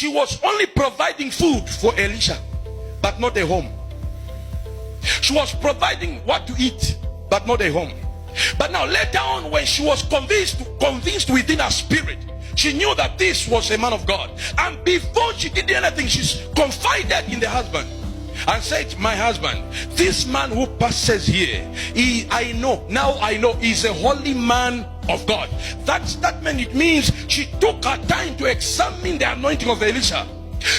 She was only providing food for Elisha, but not a home. She was providing what to eat, but not a home. But now later on, when she was convinced within her spirit, she knew that this was a man of God. And before she did anything, she confided in the husband and said, my husband, this man who passes here, I know he's a holy man of God. That meant, it means she took her time to examine the anointing of Elisha.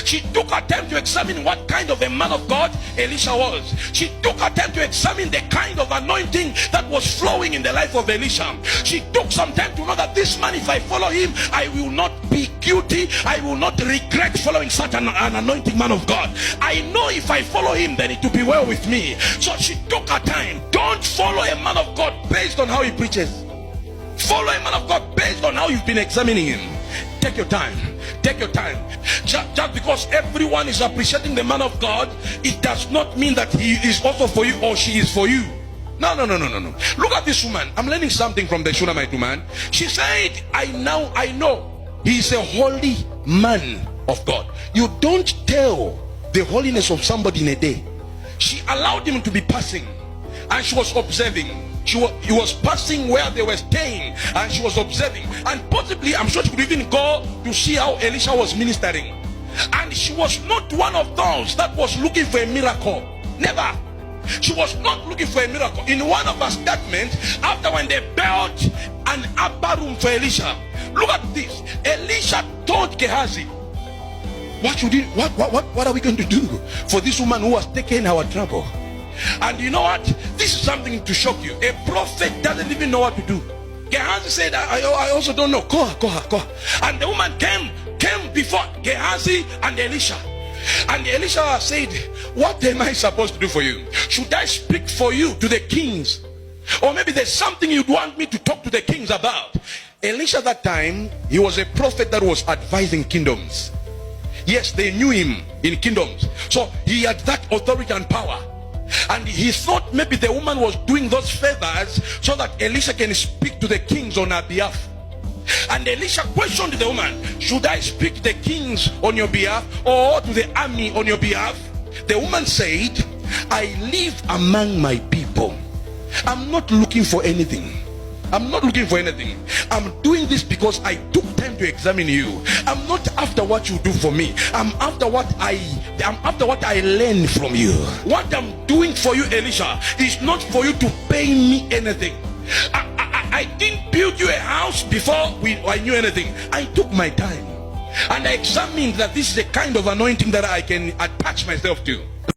She took her time to examine what kind of a man of God Elisha was. She took her time to examine the kind of anointing that was flowing in the life of Elisha. She took some time to know that this man, if I follow him, I will not be guilty. I will not regret following such an anointing man of God. I know if I follow him, then it will be well with me. So she took her time. Don't follow a man of God based on how he preaches. Follow a man of God based on how you've been examining him. Take your time. Take your time. Just because everyone is appreciating the man of God, it does not mean that he is also for you or she is for you. No. Look at this woman. I'm learning something from the Shunammite woman. She said, I know he is a holy man of God. You don't tell the holiness of somebody in a day. She allowed him to be passing, and she was observing. He was passing where they were staying, and she was observing. And possibly, I'm sure she could even go to see how Elisha was ministering. And she was not one of those that was looking for a miracle. Never. She was not looking for a miracle. In one of her statements, after when they built an upper room for Elisha, look at this. Elisha told Gehazi, what are we going to do for this woman who has taken our trouble? And you know what? This is something to shock you. A prophet doesn't even know what to do. Gehazi said, I also don't know. Go. And the woman came before Gehazi and Elisha. And Elisha said, what am I supposed to do for you? Should I speak for you to the kings? Or maybe there's something you'd want me to talk to the kings about. Elisha that time, he was a prophet that was advising kingdoms. Yes, they knew him in kingdoms. So he had that authority and power. And he thought maybe the woman was doing those favors so that Elisha can speak to the kings on her behalf. And Elisha questioned the woman, should I speak to the kings on your behalf or to the army on your behalf? The woman said, I live among my people. I'm not looking for anything. I'm doing this because I took time to examine you. I'm not after what you do for me. I'm after what I learn from you. What I'm doing for you, Elisha, is not for you to pay me anything. I didn't build you a house before I knew anything. I took my time and I examined that this is the kind of anointing that I can attach myself to.